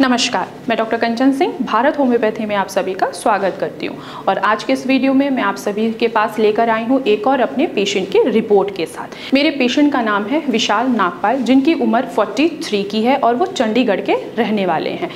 नमस्कार, मैं डॉक्टर कंचन सिंह भारत होम्योपैथी में आप सभी का स्वागत करती हूं। और आज के इस वीडियो में मैं आप सभी के पास लेकर आई हूं एक और अपने पेशेंट की रिपोर्ट के साथ। मेरे पेशेंट का नाम है विशाल नागपाल, जिनकी उम्र 43 की है और वो चंडीगढ़ के रहने वाले हैं।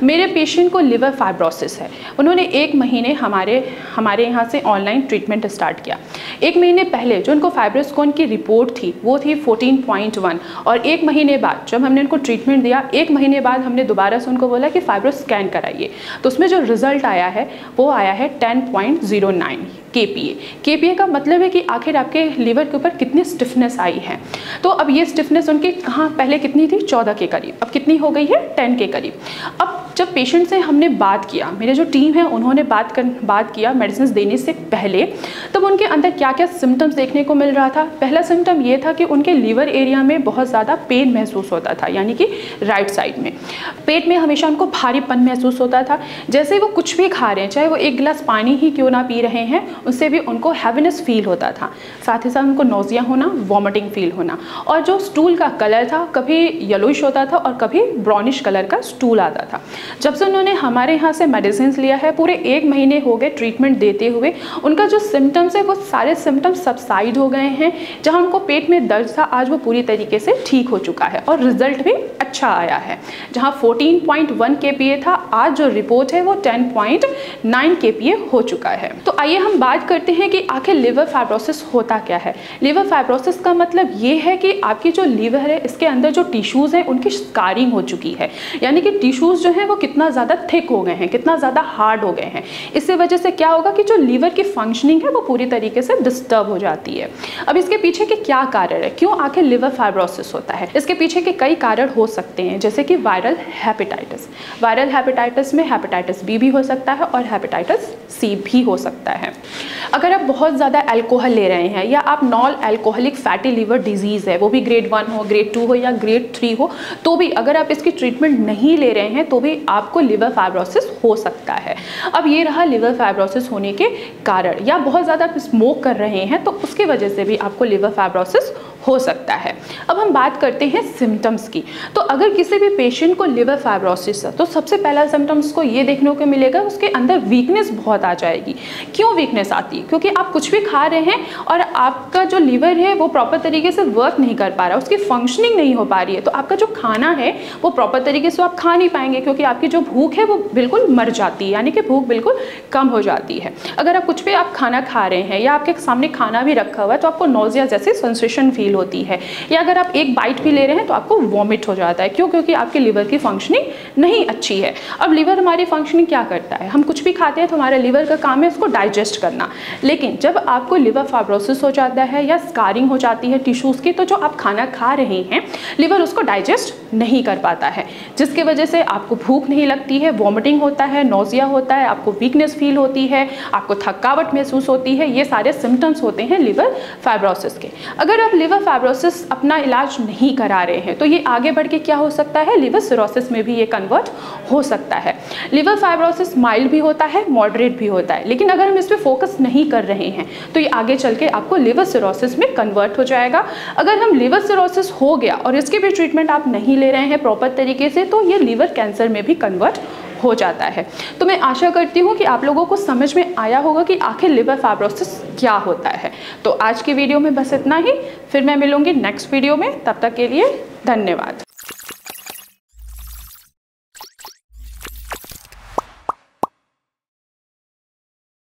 मेरे पेशेंट को लिवर फाइब्रोसिस है। उन्होंने 1 महीने हमारे यहाँ से ऑनलाइन ट्रीटमेंट स्टार्ट किया। 1 महीने पहले जो उनको फाइब्रोस्कोन की रिपोर्ट थी वो थी 14.1 और 1 महीने बाद जब हमने उनको ट्रीटमेंट दिया, 1 महीने बाद हमने दोबारा से उनको बोला कि फाइब्रो स्कैन कराइए, तो उसमें जो रिजल्ट आया है वो आया है 10.09 KPA का मतलब है कि आखिर आपके लीवर के ऊपर कितनी स्टिफनेस आई है। तो अब ये स्टिफनेस उनकी कहाँ पहले कितनी थी 14 के करीब, अब कितनी हो गई है 10 के करीब। अब जब पेशेंट से हमने बात किया, मेरे जो टीम है उन्होंने बात किया मेडिसिन देने से पहले, तब उनके अंदर क्या क्या सिम्टम्स देखने को मिल रहा था। पहला सिम्टम ये था कि उनके लीवर एरिया में बहुत ज़्यादा पेन महसूस होता था, यानी कि राइट साइड में पेट में हमेशा उनको भारीपन महसूस होता था। जैसे वो कुछ भी खा रहे हैं, चाहे वो 1 गिलास पानी ही क्यों ना पी रहे हैं, उससे भी उनको हैवीनेस फील होता था। साथ ही साथ उनको नोजिया होना, वॉमिटिंग फील होना, और जो स्टूल का कलर था कभी येलोइश होता था और कभी ब्राउनिश कलर का स्टूल आता था। जब से उन्होंने हमारे यहाँ से मेडिसिन लिया है, पूरे 1 महीने हो गए ट्रीटमेंट देते हुए, उनका जो सिम्टम्स है वो सारे सिम्टम्स सबसाइड हो गए हैं। जहाँ उनको पेट में दर्द था आज वो पूरी तरीके से ठीक हो चुका है और रिजल्ट भी अच्छा आया है। जहाँ 14.1 KPA था, आज जो रिपोर्ट है वो 10.9 KPA हो चुका है। तो आइए हम बात करते हैं कि आखिर लिवर फाइब्रोसिस होता क्या है। लिवर फाइब्रोसिस का मतलब ये है कि आपकी जो लीवर है इसके अंदर जो टिश्यूज़ हैं उनकी स्कारिंग हो चुकी है, यानी कि टिश्यूज़ जो हैं वो कितना ज़्यादा थिक हो गए हैं, कितना ज़्यादा हार्ड हो गए हैं। इससे वजह से क्या होगा कि जो लीवर की फंक्शनिंग है वो पूरी तरीके से डिस्टर्ब हो जाती है। अब इसके पीछे के क्या कारण है, क्यों आखिर लिवर फाइब्रोसिस होता है? इसके पीछे के कई कारण हो सकते हैं, जैसे कि वायरल हेपेटाइटिस। वायरल हेपेटाइटिस में हेपेटाइटिस बी भी हो सकता है और हेपेटाइटिस सी भी हो सकता है। अगर आप बहुत ज़्यादा अल्कोहल ले रहे हैं या आप non alcoholic fatty liver disease है, वो भी ग्रेड 1 हो, ग्रेड 2 हो या ग्रेड 3 हो, तो भी अगर आप इसकी ट्रीटमेंट नहीं ले रहे हैं तो भी आपको लिवर फाइब्रोसिस हो सकता है। अब ये रहा लिवर फाइब्रोसिस होने के कारण। या बहुत ज़्यादा आप स्मोक कर रहे हैं तो उसकी वजह से भी आपको लिवर फाइब्रोसिस हो सकता है। अब हम बात करते हैं सिम्टम्स की। तो अगर किसी भी पेशेंट को लिवर फाइब्रोसिस है तो सबसे पहला सिम्टम्स को ये देखने को मिलेगा, उसके अंदर वीकनेस बहुत आ जाएगी। क्यों वीकनेस आती है? क्योंकि आप कुछ भी खा रहे हैं और आपका जो लीवर है वो प्रॉपर तरीके से वर्क नहीं कर पा रहा, उसकी फंक्शनिंग नहीं हो पा रही है, तो आपका जो खाना है वो प्रॉपर तरीके से आप खा नहीं पाएंगे, क्योंकि आपकी जो भूख है वो बिल्कुल मर जाती है, यानी कि भूख बिल्कुल कम हो जाती है। अगर आप कुछ भी आप खाना खा रहे हैं या आपके सामने खाना भी रखा हुआ है तो आपको नोजिया जैसी सेंसेशन फील होती है, या अगर आप एक बाइट भी ले रहे हैं तो आपको वॉमिट हो जाता है। क्यों? क्योंकि आपके लिवर की फंक्शनिंग नहीं अच्छी है। अब लिवर हमारी फंक्शनिंग क्या करता है, हम कुछ भी खाते हैं तो हमारे लिवर का काम है उसको डाइजेस्ट करना, लेकिन जब आपको लिवर फाइब्रोसिस हो जाता है या स्कारिंग हो जाती है टिश्यूज़ की, तो जो आप खाना खा रहे हैं लिवर उसको डाइजेस्ट नहीं कर पाता है, जिसकी वजह से आपको भूख नहीं लगती है, वॉमिटिंग होता है, नोजिया होता है, आपको वीकनेस फील होती है, आपको थकावट महसूस होती है। ये सारे सिम्टम्स होते हैं लिवर फाइब्रोसिस के। अगर आप लिवर फाइब्रोसिस अपना इलाज नहीं करा रहे हैं तो ये आगे बढ़ के क्या हो सकता है, लिवर सिरोसिस में भी ये कन्वर्ट हो सकता है। लिवर फाइब्रोसिस माइल्ड भी होता है, मॉडरेट भी होता है, लेकिन अगर हम इस पे फोकस नहीं कर रहे हैं तो ये आगे चल के आपको लिवर सिरोसिस में कन्वर्ट हो जाएगा। अगर हम लिवर सिरोसिस हो गया और इसके भी ट्रीटमेंट आप नहीं ले रहे हैं प्रॉपर तरीके से तो ये लिवर कैंसर में भी कन्वर्ट हो जाता है। तो मैं आशा करती हूँ कि आप लोगों को समझ में आया होगा कि आखिर लिवर फाइब्रोसिस क्या होता है। तो आज की वीडियो में बस इतना ही, फिर मैं मिलूंगी नेक्स्ट वीडियो में। तब तक के लिए धन्यवाद।